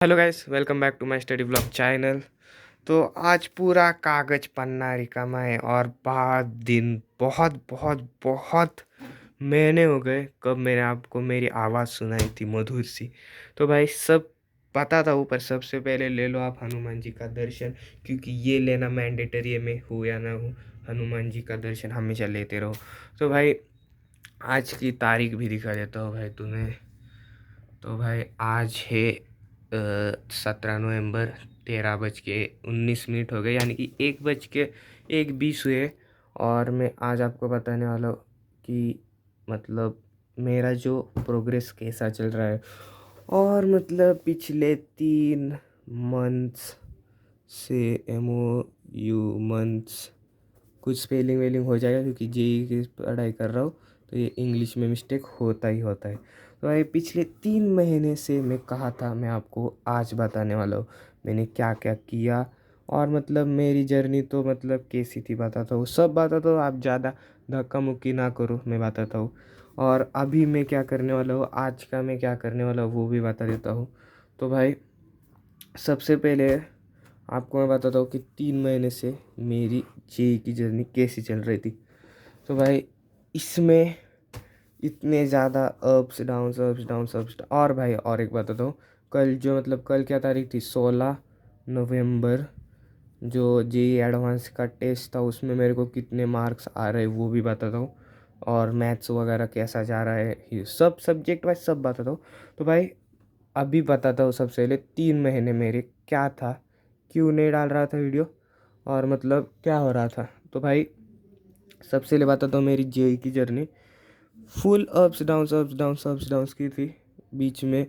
Hello guys, welcome back to my study blog channel. तो आज पूरा कागज पन्ना रिकामा है और बाद दिन बहुत बहुत बहुत महीने हो गए कब मैंने आपको मेरी आवाज़ सुनाई थी मधुर सी। तो भाई सब पता था, ऊपर सबसे पहले ले लो आप हनुमान जी का दर्शन, क्योंकि ये लेना मैंडेटरी है, मैं हूँ या ना हूँ, हनुमान जी का दर्शन हमेशा लेते रहो। तो भाई आज की तारीख भी दिखा देता हूँ भाई तुम्हें। तो भाई आज है 17 नवंबर, 13 बज के 19 मिनट हो गए, यानी कि 1 बज के 1 20 हुए। और मैं आज आपको बताने वाला हूँ कि मतलब मेरा जो प्रोग्रेस कैसा चल रहा है। और मतलब पिछले 3 मंथ्स से मंथ्स कुछ स्पेलिंग वेलिंग हो जाएगा, क्योंकि जेई की पढ़ाई कर रहा हूँ, तो ये इंग्लिश में मिस्टेक होता ही होता है। तो भाई पिछले 3 महीने से मैं कहा था, मैं आपको आज बताने वाला हूँ मैंने क्या क्या किया। और मतलब मेरी जर्नी तो मतलब कैसी थी बताता हूँ, सब बताता हूँ, आप ज़्यादा धक्का मुक्की ना करो, मैं बताता हूँ। और अभी मैं क्या करने वाला हूँ, आज का मैं क्या करने वाला हूँ वो भी बता देता हूँ। तो भाई सबसे पहले आपको मैं बताता हूँ कि 3 महीने से मेरी जेई की जर्नी कैसी चल रही थी। तो भाई इसमें इतने ज़्यादा अप्स डाउन्स। और भाई और एक बताता हूँ, कल जो मतलब कल क्या तारीख थी, 16 नवंबर, जो जेई एडवांस का टेस्ट था उसमें मेरे को कितने मार्क्स आ रहे हैं वो भी बताता हूँ। और मैथ्स वगैरह कैसा जा रहा है, ये सब सब्जेक्ट वाइज सब बताता हूँ। तो भाई अभी बताता हूँ सबसे पहले 3 महीने मेरे क्या था, क्यों नहीं डाल रहा था वीडियो, और मतलब क्या हो रहा था। तो भाई सबसे पहले बताता हूँ मेरी जेई की जर्नी। फुल अप्स डाउन्स की थी। बीच में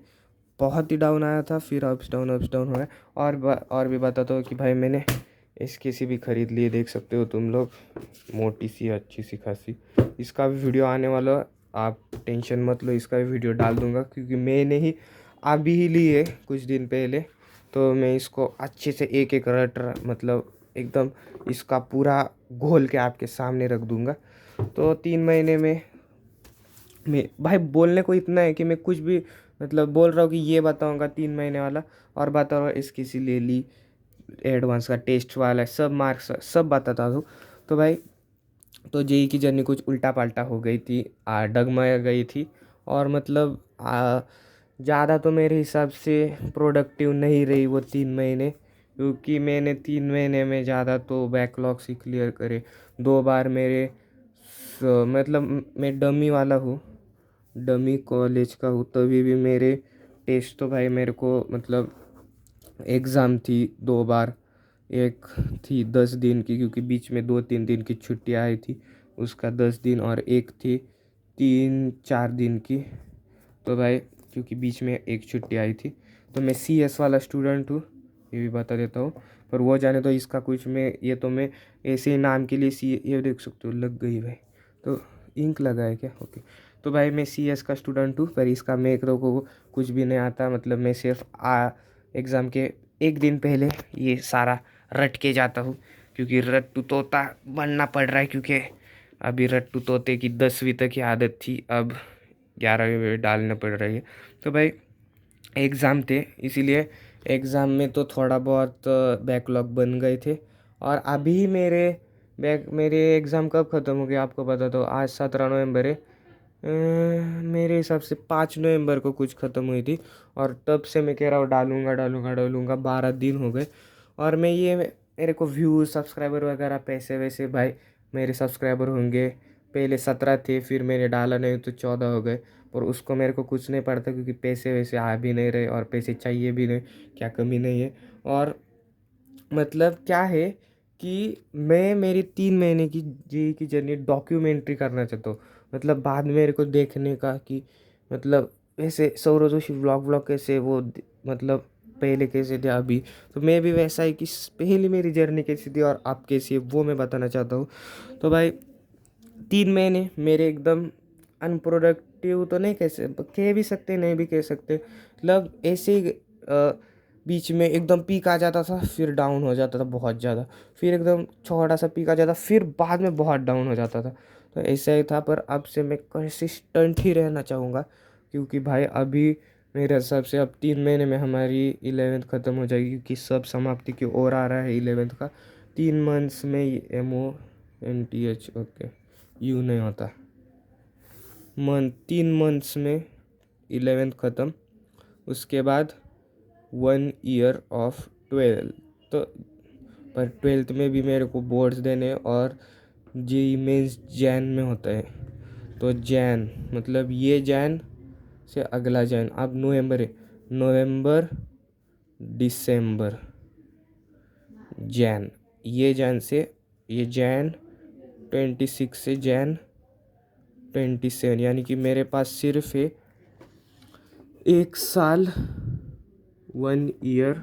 बहुत ही डाउन आया था, फिर अप्स डाउन हो गया। और भी बताता हूँ कि भाई मैंने SKC भी ख़रीद लिए, देख सकते हो तुम लोग, मोटी सी अच्छी सी खासी। इसका भी वीडियो आने वाला है, आप टेंशन मत लो, इसका भी वीडियो डाल दूंगा, क्योंकि मैंने ही अभी ही ली है कुछ दिन पहले। तो मैं इसको अच्छे से एक एक मतलब एकदम इसका पूरा घोल के आपके सामने रख दूंगा। तो 3 महीने में मैं भाई बोलने को इतना है कि मैं कुछ भी मतलब बोल रहा हूँ कि ये बताऊंगा 3 महीने वाला, और बता रहा हूँ इसकी ले ली, एडवांस का टेस्ट वाला सब मार्क्स सब बताता हूँ। तो भाई तो जेई की जर्नी कुछ उल्टा पाल्टा हो गई थी, डगमगा गई थी। और मतलब ज़्यादा तो मेरे हिसाब से प्रोडक्टिव नहीं रही वो 3 महीने, क्योंकि मैंने 3 महीने में ज़्यादा तो बैकलॉग्स ही क्लियर करे। 2 बार मेरे मतलब मैं डमी वाला हूँ, डमी कॉलेज का हूँ, तभी भी मेरे टेस्ट तो भाई मेरे को मतलब एग्ज़ाम थी 2 बार। एक थी 10 दिन की, क्योंकि बीच में 2-3 दिन की छुट्टी आई थी, उसका 10 दिन, और एक थी 3-4 दिन की। तो भाई क्योंकि बीच में एक छुट्टी आई थी। तो मैं CS वाला स्टूडेंट हूँ, ये भी बता देता हूँ। पर वो जाने तो इसका कुछ मैं ये तो मैं ऐसे ही नाम के लिए सी, ये देख सकते हो लग गई भाई, तो इंक लगा है क्या, ओके। तो भाई मैं CS का स्टूडेंट हूँ, पर इसका मेरे को कुछ भी नहीं आता। मतलब मैं सिर्फ एग्ज़ाम के एक दिन पहले ये सारा रट के जाता हूँ, क्योंकि रट्टू तोता बनना पड़ रहा है, क्योंकि अभी रट्टू तोते की 10वीं तक की आदत थी, अब 11वीं में डालना पड़ रही है। तो भाई एग्ज़ाम थे, इसीलिए एग्ज़ाम में तो थोड़ा बहुत बैकलॉग बन गए थे। और अभी मेरे एग्ज़ाम कब ख़त्म हो गया आपको बता दो, आज 17 नवंबर है। मेरे हिसाब से 5 नवंबर को कुछ ख़त्म हुई थी, और तब से मैं कह रहा हूँ डालूँगा 12 दिन हो गए। और मैं ये मेरे को व्यूज़ सब्सक्राइबर वगैरह पैसे वैसे भाई, मेरे सब्सक्राइबर होंगे पहले 17 थे, फिर मैंने डाला नहीं तो 14 हो गए। और उसको मेरे को कुछ नहीं पड़ता, क्योंकि पैसे वैसे आ भी नहीं रहे और पैसे चाहिए भी नहीं, क्या कमी नहीं है। और मतलब क्या है कि मैं मेरी 3 महीने की जेई की जर्नी डॉक्यूमेंट्री करना चाहता हूँ, मतलब बाद में मेरे को देखने का कि मतलब ऐसे सौरव जोशी व्लॉग कैसे वो मतलब पहले कैसे थे अभी, तो मैं भी वैसा ही कि पहले मेरी जर्नी कैसी थी और अब कैसी है वो मैं बताना चाहता हूँ। तो भाई 3 महीने मेरे एकदम अनप्रोडक्टिव तो नहीं कह भी सकते, नहीं भी कह सकते, मतलब ऐसे ही बीच में एकदम पीक आ जाता था, फिर डाउन हो जाता था बहुत ज़्यादा, फिर एकदम छोटा सा पीक आ जाता, फिर बाद में बहुत डाउन हो जाता था। तो ऐसा ही था, पर अब से मैं कंसिस्टेंट ही रहना चाहूँगा, क्योंकि भाई अभी मेरे हिसाब से अब 3 महीने में हमारी 11th ख़त्म हो जाएगी, क्योंकि सब समाप्ति की ओर आ रहा है 11th का। 3 मंथ्स में MONTH, ओके, यू नहीं होता, 3 मंथ्स में 11th ख़त्म। उसके बाद 1 ईयर ऑफ 12th। तो पर 12th में भी मेरे को बोर्ड्स देने, और जेई मेंस जैन में होता है। तो जैन मतलब ये जैन से अगला जैन, अब नवंबर है, नवंबर दिसंबर जैन, ये जैन से ये जैन 26 से जैन 27, यानी कि मेरे पास सिर्फ है 1 साल, 1 ईयर,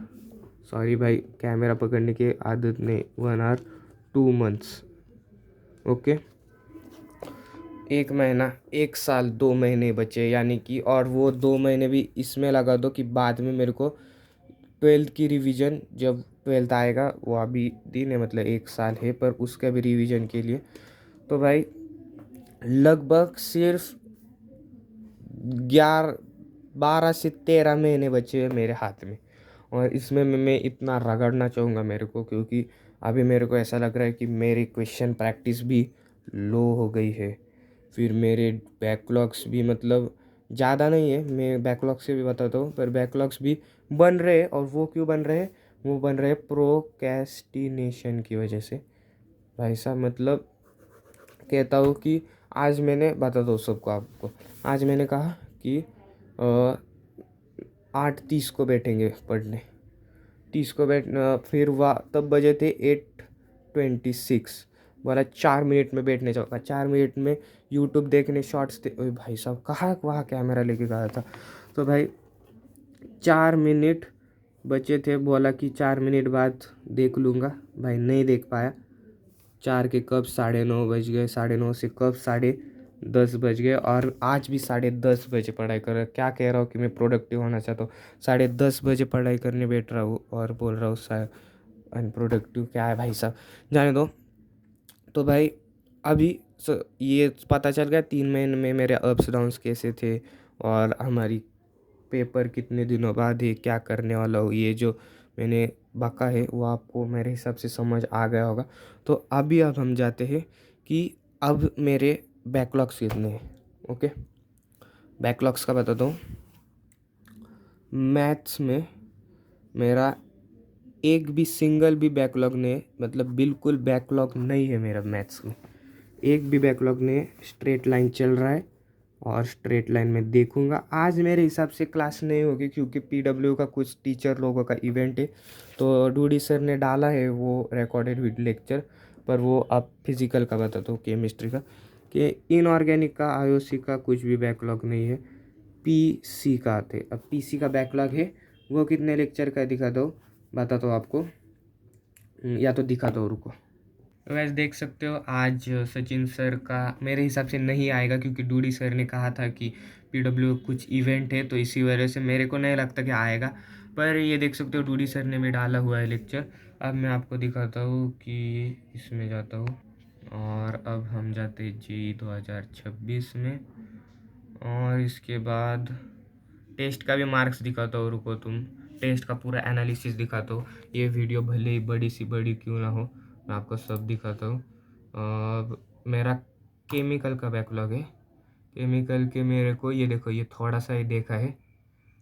सॉरी भाई कैमरा पकड़ने की आदत नहीं, 1 आवर 2 मंथ्स, ओके। 1 महीना, 1 साल 2 महीने बचे, यानी कि, और वो 2 महीने भी इसमें लगा दो कि बाद में मेरे को 12th की रिवीजन, जब 12th आएगा वो अभी दिन है, मतलब 1 साल है, पर उसका भी रिवीजन के लिए। तो भाई लगभग सिर्फ 12 से 13 महीने बचे हैं मेरे हाथ में, और इसमें मैं इतना रगड़ना चाहूँगा मेरे को, क्योंकि अभी मेरे को ऐसा लग रहा है कि मेरी क्वेश्चन प्रैक्टिस भी लो हो गई है। फिर मेरे बैकलॉग्स भी, मतलब ज़्यादा नहीं है, मैं बैकलॉग से भी बताता हूँ, पर बैकलॉग्स भी बन रहे हैं। और वो क्यों बन रहे हैं? वो बन रहे हैं प्रोक्रेस्टिनेशन की वजह से भाई साहब। मतलब कहता हूँ कि आज मैंने बताता हूँ सबको, आपको आज मैंने कहा कि 8:30 को बैठेंगे पढ़ने, 30 को फिर वह तब बजे थे 8:26, बोला 4 मिनट में बैठने जाऊँगा, 4 मिनट में यूट्यूब देखने शॉर्ट्स थे। ओए भाई साहब कहाँ वहाँ कैमरा लेके गया था। तो भाई 4 मिनट बचे थे, बोला कि 4 मिनट बाद देख लूँगा, भाई नहीं देख पाया। 4 के कब 9:30 बज गए, 9:30 से कब 10:30 बज गए, और आज भी 10:30 बजे पढ़ाई कर रहा। क्या कह रहा हूँ कि मैं प्रोडक्टिव होना चाहता हूँ, 10:30 बजे पढ़ाई करने बैठ रहा हूँ और बोल रहा हूँ अनप्रोडक्टिव। क्या है भाई साहब, जाने दो। तो भाई अभी ये पता चल गया 3 महीने में मेरे अप्स डाउन्स कैसे थे, और हमारी पेपर कितने दिनों बाद है, क्या करने वाला हूँ, ये जो मैंने बका है वो आपको मेरे हिसाब से समझ आ गया होगा। तो अब हम जाते हैं कि अब मेरे बैकलॉग्स कितने हैं, ओके। बैकलॉग्स का बताता हूँ। मैथ्स में मेरा एक भी सिंगल भी बैकलॉग नहीं, मतलब बिल्कुल बैकलॉग नहीं है मेरा मैथ्स में, एक भी बैकलॉग नहीं। स्ट्रेट लाइन चल रहा है, और स्ट्रेट लाइन में देखूंगा। आज मेरे हिसाब से क्लास नहीं होगी, क्योंकि PW का कुछ टीचर लोगों का इवेंट है। तो डूडी सर ने डाला है वो रिकॉर्डेड वीडियो लेक्चर, पर वो अब फिजिकल का बताता हूँ, केमिस्ट्री का, कि इनऑर्गेनिक का IOC का कुछ भी बैकलॉग नहीं है, PC का आते। अब PC का बैकलॉग है, वो कितने लेक्चर का दिखा दो, बता दो आपको, या तो दिखा दो, रुको। वैसे देख सकते हो आज सचिन सर का मेरे हिसाब से नहीं आएगा, क्योंकि डूडी सर ने कहा था कि PW कुछ इवेंट है, तो इसी वजह से मेरे को नहीं लगता कि आएगा। पर ये देख सकते हो डूडी सर ने भी डाला हुआ है लेक्चर। अब मैं आपको दिखाता हूँ कि इसमें जाता हूँ, और अब हम जाते हैं JEE 2026 में, और इसके बाद टेस्ट का भी मार्क्स दिखाता हूँ, रुको तुम, टेस्ट का पूरा एनालिसिस दिखाता हूँ। ये वीडियो भले ही बड़ी सी बड़ी क्यों ना हो, मैं आपको सब दिखाता हूँ। अब मेरा केमिकल का बैकलॉग है, केमिकल के मेरे को ये देखो, ये थोड़ा सा ही देखा है,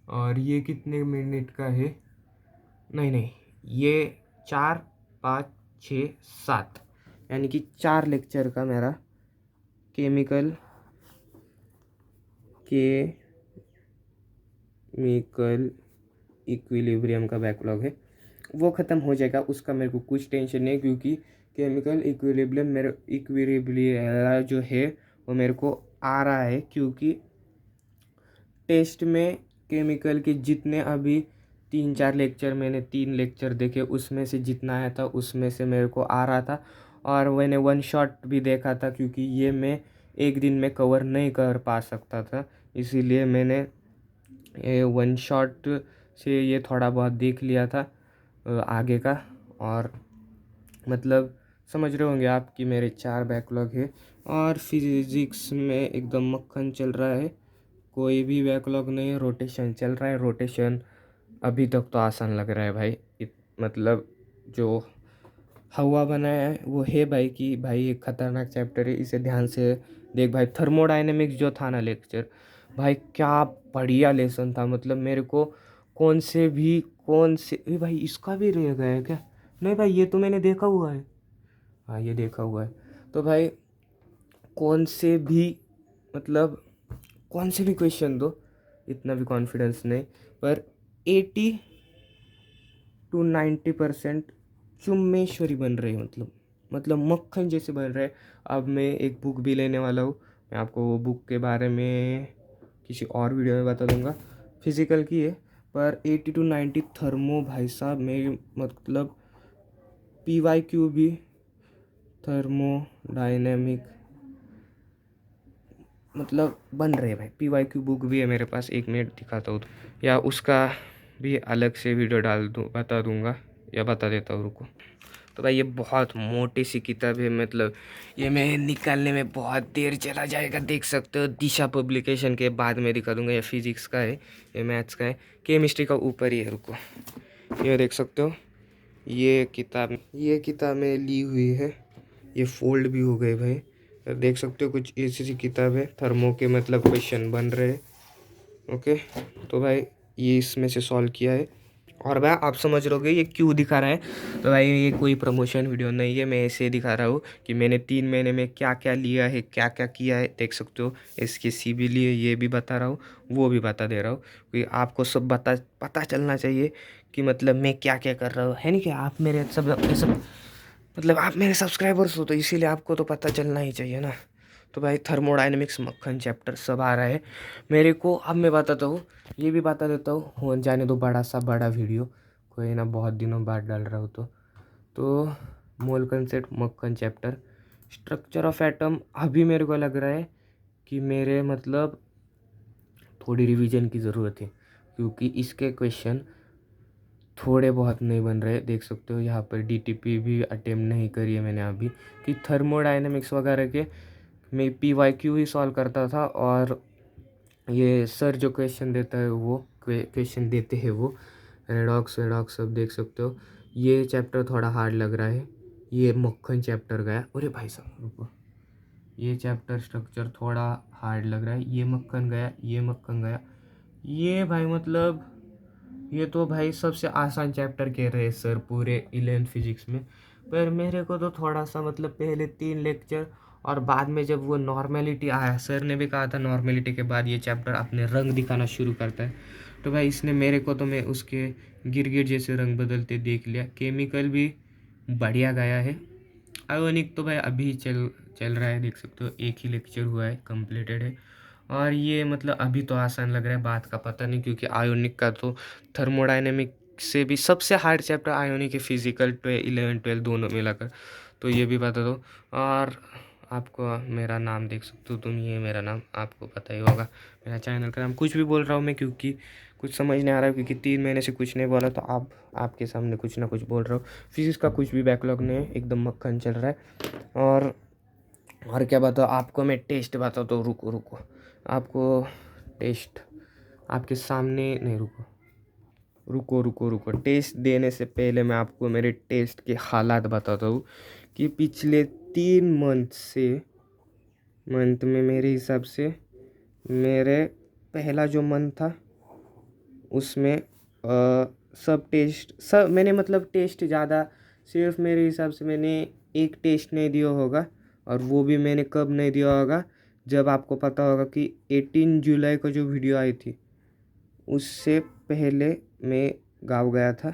और ये कितने मिनट का है, नहीं, ये 4, 5, 6, 7, यानी कि 4 लेक्चर का मेरा केमिकल इक्विलिब्रियम का बैकलॉग है। वो ख़त्म हो जाएगा, उसका मेरे को कुछ टेंशन नहीं, क्योंकि केमिकल इक्विलिब्रियम जो है वो मेरे को आ रहा है, क्योंकि टेस्ट में केमिकल के जितने अभी 3-4 लेक्चर, मैंने 3 लेक्चर देखे, उसमें से जितना आया था उसमें से मेरे को आ रहा था। और मैंने 1 शॉट भी देखा था, क्योंकि ये मैं एक दिन में कवर नहीं कर पा सकता था, इसीलिए मैंने ये 1 शॉट से ये थोड़ा बहुत देख लिया था आगे का। और मतलब समझ रहे होंगे आप कि मेरे 4 बैकलॉग है, और फिजिक्स में एकदम मक्खन चल रहा है, कोई भी बैकलॉग नहीं है, रोटेशन चल रहा है। रोटेशन अभी तक तो आसान लग रहा है भाई। मतलब जो हवा बनाया है वो है भाई कि भाई एक खतरनाक चैप्टर है, इसे ध्यान से देख भाई। थर्मोडायनेमिक्स जो था ना लेक्चर, भाई क्या बढ़िया लेसन था। मतलब मेरे को कौन से भाई इसका भी रह गया है क्या? नहीं भाई, ये तो मैंने देखा हुआ है। हाँ, ये देखा हुआ है। तो भाई कौन से भी मतलब कौन से भी क्वेश्चन दो, इतना भी कॉन्फिडेंस नहीं, पर 80 to 90% चुम्मेश्वरी बन रही है। मतलब मक्खन जैसे बन रहे हैं। अब मैं एक बुक भी लेने वाला हूँ, मैं आपको वो बुक के बारे में किसी और वीडियो में बता दूंगा। फिजिकल की है, पर 80 to 90 थर्मो भाई साहब मेरी मतलब PYQ भी, थर्मोडायनेमिक मतलब बन रहे भाई। PYQ बुक भी है मेरे पास, 1 मिनट दिखाता हूँ या उसका भी अलग से वीडियो डाल दूँ, बता दूंगा या बता देता हूँ, रुको। तो भाई ये बहुत मोटी सी किताब है, मतलब ये मैं निकालने में बहुत देर चला जाएगा। देख सकते हो दिशा पब्लिकेशन के बाद में दिखा दूंगा। ये फिजिक्स का है, ये मैथ्स का है, केमिस्ट्री का ऊपर ही है, रुको। ये देख सकते हो, ये किताब में ली हुई है। ये फोल्ड भी हो गए भाई। देख सकते हो कुछ ऐसी सी किताब है, थर्मो के मतलब क्वेश्चन बन रहे हैं। ओके, तो भाई ये इसमें से सॉल्व किया है। और भाई आप समझ रहोगे ये क्यों दिखा रहा है। तो भाई ये कोई प्रमोशन वीडियो नहीं है, मैं ऐसे दिखा रहा हूँ कि मैंने 3 महीने में क्या क्या लिया है, क्या क्या किया है। देख सकते हो इसके सी भी लिए, ये भी बता रहा हूँ, वो भी बता दे रहा हूँ कि आपको सब पता चलना चाहिए कि मतलब मैं क्या क्या कर रहा हूँ, है नहीं कि आप मेरे सब मतलब आप मेरे सब्सक्राइबर्स हो, तो इसीलिए आपको तो पता चलना ही चाहिए ना। तो भाई थर्मोडायनेमिक्स मक्खन चैप्टर सब आ रहा है मेरे को। अब मैं बताता हूँ, ये भी बता देता हूँ, हो जाने दो बड़ा वीडियो, कोई ना बहुत दिनों बाद डाल रहा हूँ। तो मोल कंसेप्ट मक्खन चैप्टर, स्ट्रक्चर ऑफ एटम। अभी मेरे को लग रहा है कि मेरे मतलब थोड़ी रिवीजन की ज़रूरत है, क्योंकि इसके क्वेश्चन थोड़े बहुत नहीं बन रहे। देख सकते हो यहाँ पर DTP भी अटेम्प्ट नहीं करी है मैंने अभी, कि थर्मोडायनेमिक्स वगैरह के मैं PYQ ही सॉल्व करता था। और ये सर जो क्वेश्चन देता है वो क्वेश्चन देते हैं वो रेडॉक्स वेडॉक्स सब देख सकते हो। ये चैप्टर थोड़ा हार्ड लग रहा है। ये मक्खन चैप्टर गया, अरे भाई साहब रुको, ये चैप्टर स्ट्रक्चर थोड़ा हार्ड लग रहा है। ये मक्खन गया, ये मक्खन गया। ये भाई मतलब ये तो भाई सबसे आसान चैप्टर कह रहे हैं सर पूरे 11th फिजिक्स में। पर मेरे को तो थोड़ा सा मतलब पहले 3 लेक्चर और बाद में जब वो नॉर्मेलिटी आया, सर ने भी कहा था नॉर्मेलिटी के बाद ये चैप्टर अपने रंग दिखाना शुरू करता है। तो भाई इसने मेरे को तो मैं उसके गिरगिट जैसे रंग बदलते देख लिया। केमिकल भी बढ़िया गया है। आयोनिक तो भाई अभी चल रहा है, देख सकते हो 1 ही लेक्चर हुआ है, कंप्लीटेड है। और ये मतलब अभी तो आसान लग रहा है, बात का पता नहीं, क्योंकि आयोनिक का तो थर्मोडायनेमिक से भी सबसे हार्ड चैप्टर आयोनिक है, फिजिकल 11 12 दोनों मिलाकर। तो ये भी बता दो। और आपको मेरा नाम देख सकते हो तुम, ये मेरा नाम आपको पता ही होगा, मेरा चैनल का नाम। कुछ भी बोल रहा हूँ मैं क्योंकि कुछ समझ नहीं आ रहा है, क्योंकि 3 महीने से कुछ नहीं बोला, तो आप आपके सामने कुछ ना कुछ बोल रहा हूँ। फिजिक्स का कुछ भी बैकलॉग नहीं है, एकदम मक्खन चल रहा है। और क्या बताओ आपको, मैं टेस्ट बताता हूँ, रुको रुको आपको टेस्ट आपके सामने नहीं, रुको रुको रुको रुको टेस्ट देने से पहले मैं आपको मेरे टेस्ट के हालात बताता हूँ कि पिछले 3 मंथ में मेरे हिसाब से मेरे पहला जो मंथ था उसमें सब मैंने मतलब टेस्ट ज़्यादा, सिर्फ मेरे हिसाब से मैंने एक टेस्ट नहीं दिया होगा। और वो भी मैंने कब नहीं दिया होगा, जब आपको पता होगा कि 18 जुलाई को जो वीडियो आई थी उससे पहले मैं गाँव गया था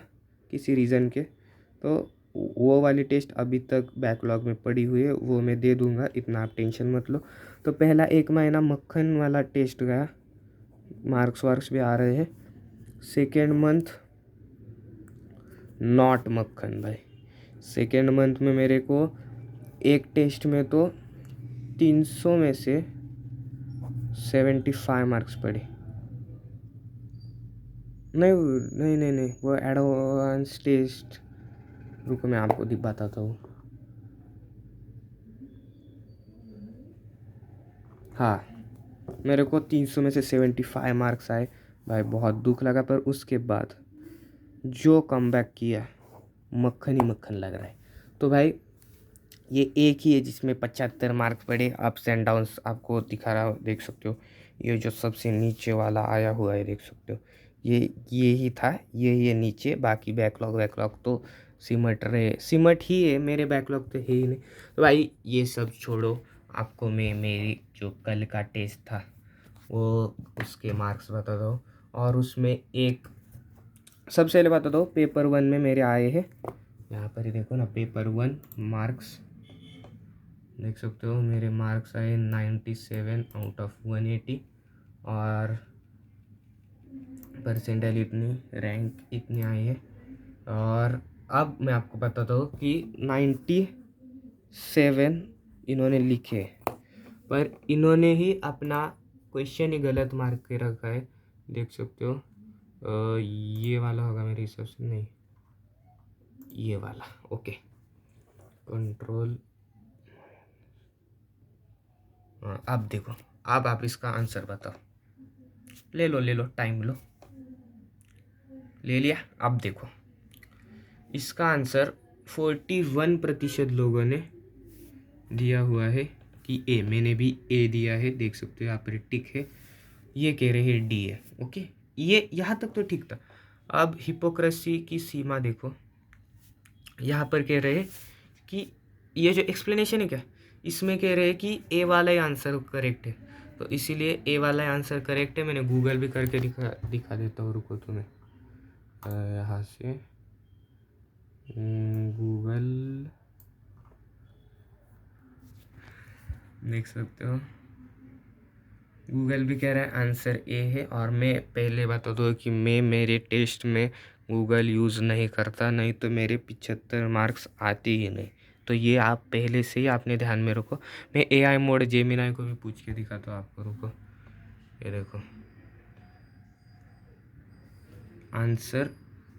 किसी रीज़न के। तो वो वाली टेस्ट अभी तक बैकलॉग में पड़ी हुई है, वो मैं दे दूँगा, इतना आप टेंशन मत लो। तो पहला 1 महीना मक्खन वाला टेस्ट गया, मार्क्स वार्क्स भी आ रहे हैं। सेकेंड मंथ नॉट मक्खन भाई। सेकेंड मंथ में मेरे को एक टेस्ट में तो 300 में से 75 मार्क्स पड़े। नहीं नहीं नहीं नहीं, वो एडवांस टेस्ट, रुको मैं आपको बताता हूँ। हाँ, मेरे को 300 में से 75 मार्क्स आए भाई, बहुत दुख लगा। पर उसके बाद जो कमबैक किया, मक्खन ही मक्खन लग रहा है। तो भाई ये एक ही है जिसमें 75 मार्क्स पड़े। अप्स एंड डाउन्स आपको दिखा रहा हो, देख सकते हो। ये जो सबसे नीचे वाला आया हुआ है, देख सकते हो, ये ही था, ये नीचे। बाकी बैकलॉग तो सिमट ही है, मेरे बैकलॉग तो है ही नहीं। तो भाई ये सब छोड़ो, आपको मैं मेरी जो कल का टेस्ट था वो उसके मार्क्स बता दो। और उसमें एक सबसे पहले बता दो, पेपर 1 में मेरे आए हैं, यहाँ पर ही देखो ना, पेपर 1 मार्क्स देख सकते हो। मेरे मार्क्स आए 97 आउट ऑफ 180 और परसेंटाइल इतनी, रैंक इतनी आई है। और अब मैं आपको बताता हूँ कि 97 इन्होंने लिखे, पर इन्होंने ही अपना क्वेश्चन ही गलत मार्क के रखा है, देख सकते हो। ये वाला होगा मेरे हिसाब से, नहीं ये वाला, ओके। कंट्रोल, हाँ अब देखो, अब आप इसका आंसर बताओ। ले लो टाइम लो, ले लिया। अब देखो इसका आंसर 41% लोगों ने दिया हुआ है कि ए। मैंने भी ए दिया है, देख सकते हो यहाँ पर टिक है। ये कह रहे हैं डी है, ओके। ये यहाँ तक तो ठीक था। अब हिपोक्रेसी की सीमा देखो, यहाँ पर कह रहे हैं कि ये जो एक्सप्लेनेशन है क्या, इसमें कह रहे हैं कि ए वाला ही आंसर करेक्ट है। तो इसीलिए ए वाला आंसर करेक्ट है। मैंने गूगल भी करके दिखा देता हूँ, रुको तुम्हें। यहाँ से गूगल देख सकते हो, गूगल भी कह रहा है आंसर ए है। और मैं पहले बता दूँ कि मैं मेरे टेस्ट में गूगल यूज़ नहीं करता, नहीं तो मेरे 75 मार्क्स आते ही नहीं। तो ये आप पहले से ही आपने ध्यान में रखो। मैं एआई मोड जेमिनाई को भी पूछ के दिखाता हूँ आपको, रुको। ये देखो आंसर,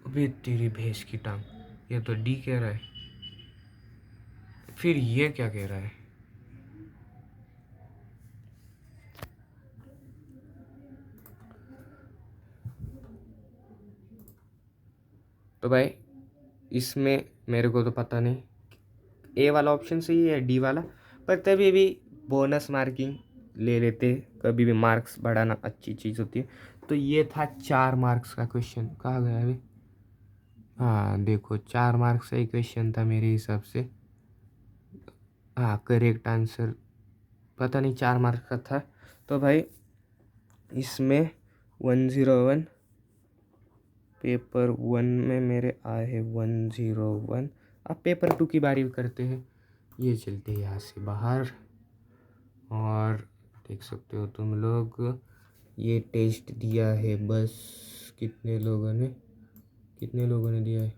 अबे तेरी भैंस की टांग, ये तो डी कह रहा है, फिर ये क्या कह रहा है। तो भाई इसमें मेरे को तो पता नहीं ए वाला ऑप्शन सही है डी वाला, पर तभी भी बोनस मार्किंग ले लेते। कभी भी मार्क्स बढ़ाना अच्छी चीज़ होती है। तो ये था 4 मार्क्स का क्वेश्चन, कहाँ गया अभी। हाँ देखो 4 मार्क्स का ही क्वेश्चन था मेरे हिसाब से। हाँ करेक्ट आंसर पता नहीं 4 मार्क्स का था। तो भाई इसमें 101, पेपर 1 में मेरे आए हैं 101। अब पेपर 2 की बारी करते हैं। ये चलते हैं यहाँ से बाहर, और देख सकते हो तुम लोग, ये टेस्ट दिया है बस कितने लोगों ने दिया है,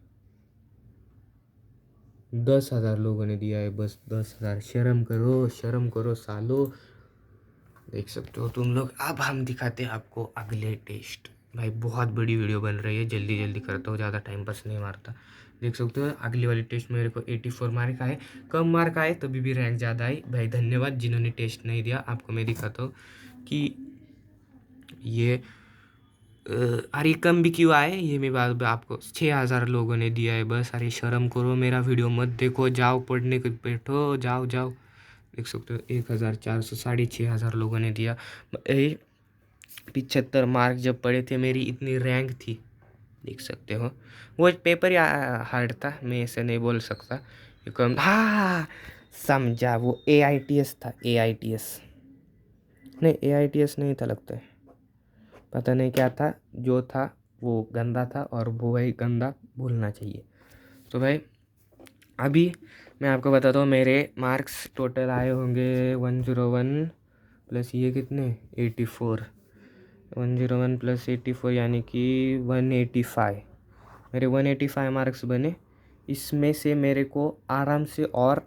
10,000 लोगों ने दिया है, बस 10,000। शर्म करो सालो, देख सकते हो तुम लोग। अब हम दिखाते हैं आपको अगले टेस्ट। भाई बहुत बड़ी वीडियो बन रही है, जल्दी जल्दी करता हूँ, ज़्यादा टाइम पास नहीं मारता। देख सकते हो अगली वाली टेस्ट मेरे को 84 मार्क आए। कम मार्क आए तभी भी रैंक ज़्यादा आई। भाई धन्यवाद जिन्होंने टेस्ट नहीं दिया। आपको मैं दिखाता हूँ कि ये अरे कम भी क्यों आए, ये मैं बात आपको 6,000 लोगों ने दिया है बस। अरे शर्म करो, मेरा वीडियो मत देखो, जाओ पढ़ने को बैठो, जाओ जाओ। देख सकते हो 1,400, 6,500 लोगों ने दिया। 75 मार्क जब पड़े थे, मेरी इतनी रैंक थी, देख सकते हो। वो पेपर या हार्ड था, मैं ऐसे नहीं बोल सकता। कम, हाँ समझा, वो AITS था, AITS नहीं, AITS नहीं था लगता है, पता नहीं क्या था। जो था वो गंदा था, और वो भाई गंदा भूलना चाहिए। तो भाई अभी मैं आपको बताता हूँ, मेरे मार्क्स टोटल आए होंगे 101 प्लस ये कितने 84, 101 प्लस 84 यानी कि 185। मेरे 185 मार्क्स बने। इसमें से मेरे को आराम से और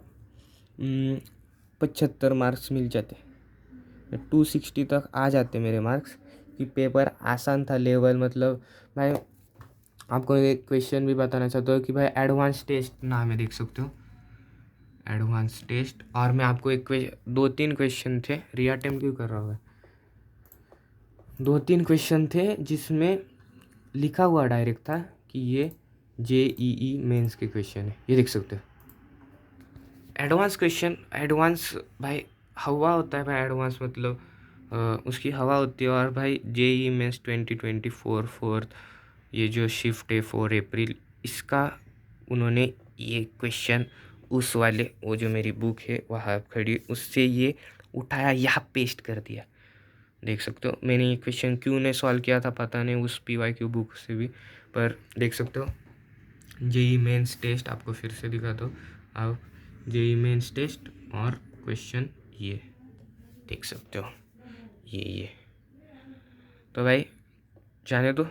75 मार्क्स मिल जाते, 260 तक आ जाते मेरे मार्क्स। कि पेपर आसान था, लेवल मतलब। भाई आपको एक क्वेश्चन भी बताना चाहता हूँ कि भाई एडवांस टेस्ट नाम है, देख सकते हो एडवांस टेस्ट। और मैं आपको एक 2-3 क्वेश्चन थे, रिया टाइम क्यों कर रहा हूँ। 2-3 क्वेश्चन थे जिसमें लिखा हुआ डायरेक्ट था कि ये JEE मेंस के क्वेश्चन है, ये देख सकते हो। एडवांस क्वेश्चन, एडवांस भाई हवा होता है भाई, एडवांस मतलब उसकी हवा होती है। और भाई JEE मेंस 2024 4th ये जो शिफ्ट है 4 अप्रैल, इसका उन्होंने ये क्वेश्चन उस वाले वो जो मेरी बुक है वहाँ खड़ी उससे ये उठाया, यहाँ पेस्ट कर दिया, देख सकते हो। मैंने ये क्वेश्चन क्यों नहीं सॉल्व किया था पता नहीं उस PYQ बुक से भी, पर देख सकते हो। JEE मेंस टेस्ट आपको फिर से दिखा दो आप, JEE मेंस टेस्ट और क्वेश्चन ये देख सकते हो, ये तो भाई जाने दो,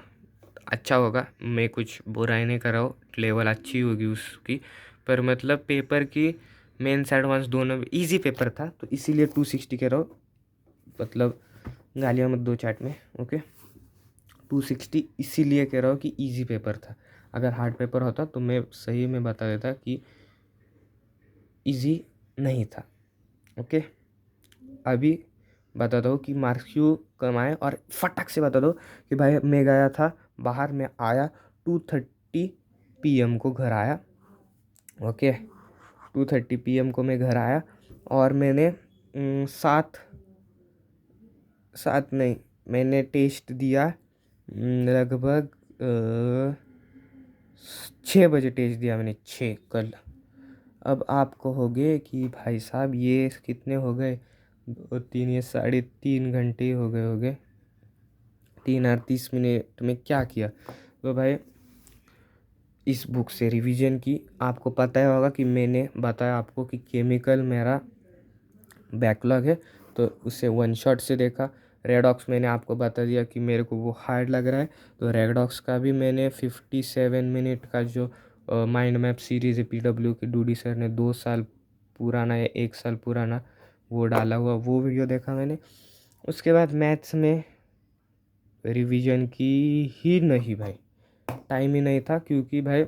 अच्छा होगा, मैं कुछ बुराई नहीं कर रहा हूँ, लेवल अच्छी होगी उसकी, पर मतलब पेपर की मेंस एडवांस दोनों इजी पेपर था तो इसीलिए 260 कह रहा हूँ, मतलब गालियाँ मत दो चैट में, ओके। 260 इसीलिए कह रहा हूँ कि इजी पेपर था, अगर हार्ड पेपर होता तो मैं सही में बता देता कि इजी नहीं था, ओके। अभी बता दो कि मार्क्स क्यों कम आए, और फटाक से बता दो कि भाई मैं गया था बाहर, मैं आया 2:30 PM को घर आया, ओके। 2:30 PM को मैं घर आया और मैंने सात सात नहीं, मैंने टेस्ट दिया लगभग 6 बजे टेस्ट दिया मैंने, 6 कल। अब आप कहोगे कि भाई साहब ये कितने हो गए, 2 3 ये 3.5 घंटे हो गए 3 और 30 मिनट में क्या किया। तो भाई इस बुक से रिवीजन की, आपको पता ही होगा कि मैंने बताया आपको कि केमिकल मेरा बैकलॉग है तो उसे वन शॉट से देखा। रेडॉक्स मैंने आपको बता दिया कि मेरे को वो हार्ड लग रहा है, तो रेडॉक्स का भी मैंने 57 मिनट का जो माइंड मैप सीरीज़ है PW की, डूडी सर ने 2 साल पुराना या 1 साल पुराना वो डाला हुआ, वो वीडियो देखा मैंने। उसके बाद मैथ्स में रिवीजन की ही नहीं भाई, टाइम ही नहीं था, क्योंकि भाई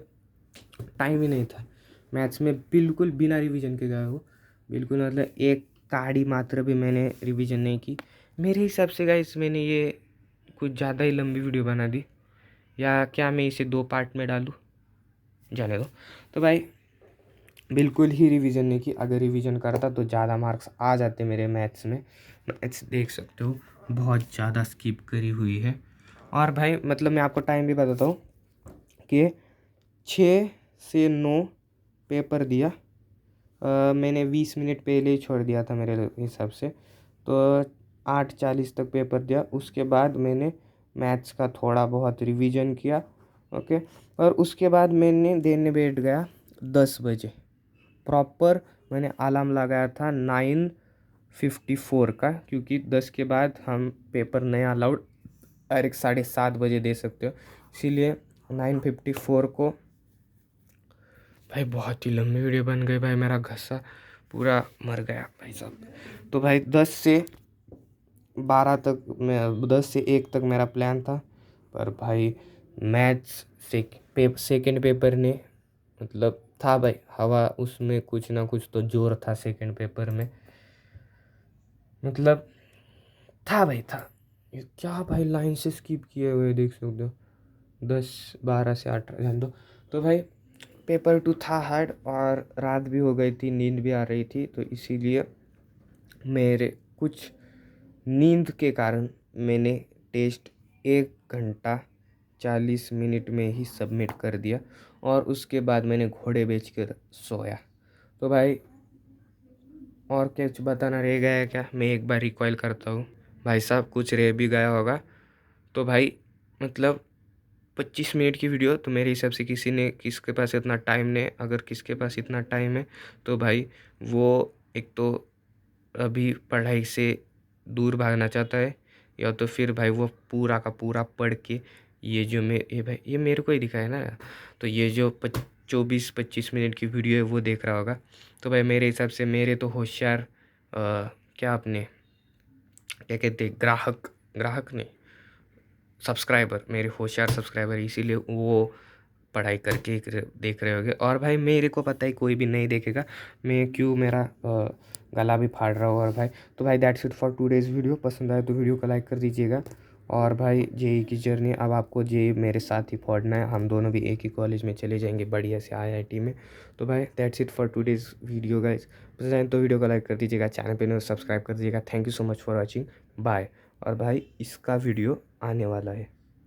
टाइम ही नहीं था। मैथ्स में बिल्कुल बिना रिवीजन के गया हूँ, बिल्कुल मतलब एक ताड़ी मात्र भी मैंने रिवीजन नहीं की। मेरे हिसाब से गाइस मैंने ये कुछ ज़्यादा ही लंबी वीडियो बना दी, या क्या मैं इसे 2 पार्ट में डालूँ, जाने दो। तो भाई बिल्कुल ही रिवीजन नहीं की, अगर रिवीजन करता तो ज़्यादा मार्क्स आ जाते मेरे मैथ्स में। मैथ्स देख सकते हो बहुत ज़्यादा स्किप करी हुई है। और भाई मतलब मैं आपको टाइम भी बताता हूँ कि 6 से 9 पेपर दिया, मैंने 20 मिनट पहले ही छोड़ दिया था मेरे हिसाब से, तो 8:40 तक पेपर दिया। उसके बाद मैंने मैथ्स का थोड़ा बहुत रिवीजन किया, ओके। और उसके बाद मैंने देने बैठ गया 10 बजे प्रॉपर। मैंने अलार्म लगाया था 9:54 का, क्योंकि 10 के बाद हम पेपर नहीं अलाउड, डायरेक्ट 7:30 बजे दे सकते हो, इसीलिए 9:54 को। भाई बहुत ही लंबी वीडियो बन गई भाई, मेरा घसा पूरा मर गया भाई साहब। तो भाई 10 से 12 तक, मैं 10 से 1 तक मेरा प्लान था, पर भाई मैथ्स सेकेंड पेपर ने मतलब था भाई हवा, उसमें कुछ ना कुछ तो जोर था सेकेंड पेपर में, मतलब था भाई था। ये क्या भाई लाइन से स्किप किए हुए देख सकते हो, 10 12 से 18 जान दो। तो भाई पेपर 2 था हार्ड, और रात भी हो गई थी, नींद भी आ रही थी, तो इसीलिए मेरे कुछ नींद के कारण मैंने टेस्ट 1 घंटा 40 मिनट में ही सबमिट कर दिया, और उसके बाद मैंने घोड़े बेच कर सोया। तो भाई और कुछ बताना रह गया है क्या, मैं एक बार रिकॉइल करता हूँ भाई साहब, कुछ रह भी गया होगा तो भाई मतलब 25 मिनट की वीडियो, तो मेरे हिसाब से किसके पास इतना टाइम नहीं, अगर किसके पास इतना टाइम है तो भाई वो एक तो अभी पढ़ाई से दूर भागना चाहता है, या तो फिर भाई वो पूरा का पूरा पढ़ के ये जो ये भाई ये मेरे को ही दिखा है ना, तो ये जो 24-25 मिनट की वीडियो है वो देख रहा होगा। तो भाई मेरे हिसाब से मेरे तो होशियार क्या आपने क्या कहते हैं, ग्राहक ग्राहक नहीं, सब्सक्राइबर, मेरे होशियार सब्सक्राइबर, इसीलिए वो पढ़ाई करके देख रहे होंगे। और भाई मेरे को पता है कोई भी नहीं देखेगा, मैं क्यों मेरा गला भी फाड़ रहा हूँ। और भाई तो भाई that's it for today's video, पसंद आए तो वीडियो को लाइक कर दीजिएगा, और भाई जेई की जर्नी अब आपको जेई मेरे साथ ही पढ़ना है, हम दोनों भी एक ही कॉलेज में चले जाएंगे बढ़िया से आईआईटी में। तो भाई that's it for today's video guys. पसंद आए तो वीडियो को लाइक कर दीजिएगा, चैनल पे सब्सक्राइब कर दीजिएगा। Thank you so much for watching, bye. और भाई इसका वीडियो आने वाला है।